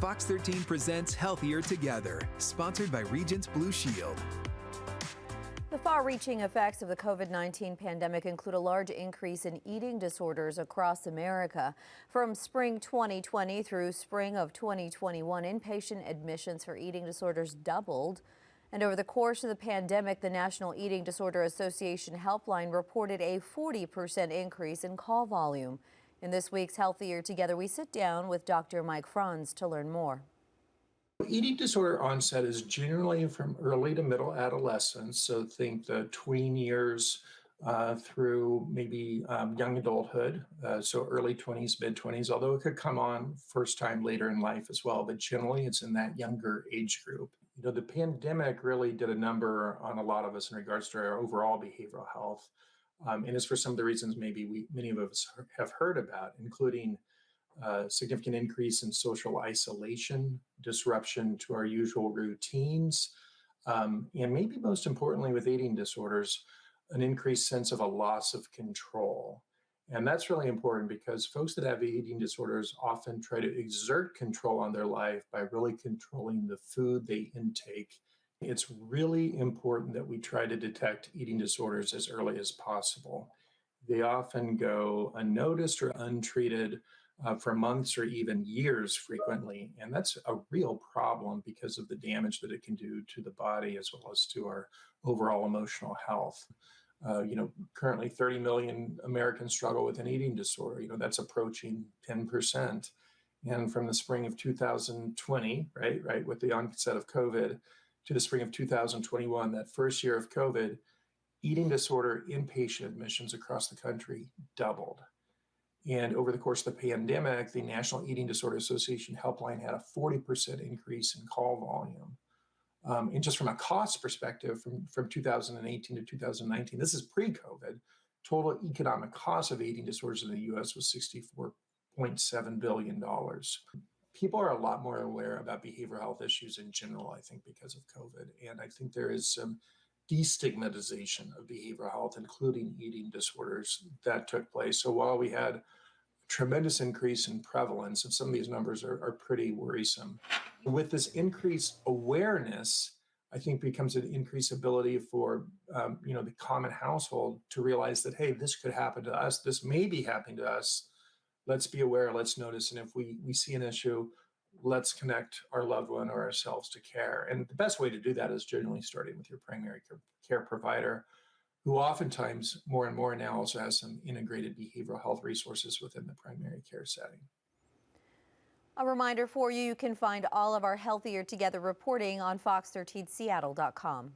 Fox 13 presents Healthier Together, sponsored by Regence Blue Shield. The far-reaching effects of the COVID-19 pandemic include a large increase in eating disorders across America. From spring 2020 through spring of 2021, inpatient admissions for eating disorders doubled. And over the course of the pandemic, the National Eating Disorder Association helpline reported a 40% increase in call volume. In this week's Healthier Together, we sit down with Dr. Mike Franz to learn more. Eating disorder onset is generally from early to middle adolescence, so think the tween years through maybe young adulthood, so early 20s, mid-20s, although it could come on first time later in life as well, but generally it's in that younger age group. You know, the pandemic really did a number on a lot of us in regards to our overall behavioral health, and it's for some of the reasons maybe many of us have heard about, including significant increase in social isolation, disruption to our usual routines, and maybe most importantly with eating disorders, an increased sense of a loss of control. And that's really important because folks that have eating disorders often try to exert control on their life by really controlling the food they intake. It's really important that we try to detect eating disorders as early as possible. They often go unnoticed or untreated for months or even years frequently. And that's a real problem because of the damage that it can do to the body as well as to our overall emotional health. Currently 30 million Americans struggle with an eating disorder. That's approaching 10%. And from the spring of 2020, right, with the onset of COVID, to the spring of 2021, that first year of COVID, eating disorder inpatient admissions across the country doubled. And over the course of the pandemic, the National Eating Disorder Association helpline had a 40% increase in call volume. And just from a cost perspective, from 2018 to 2019, this is pre-COVID, total economic cost of eating disorders in the U.S. was $64.7 billion. People are a lot more aware about behavioral health issues in general, I think, because of COVID. And I think there is some destigmatization of behavioral health, including eating disorders, that took place. So while we had a tremendous increase in prevalence, and some of these numbers are pretty worrisome, with this increased awareness, I think becomes an increased ability for the common household to realize that, hey, this could happen to us. This may be happening to us. Let's be aware, let's notice. And if we see an issue, let's connect our loved one or ourselves to care. And the best way to do that is generally starting with your primary care provider, who oftentimes more and more now also has some integrated behavioral health resources within the primary care setting. A reminder for you, you can find all of our Healthier Together reporting on fox13seattle.com.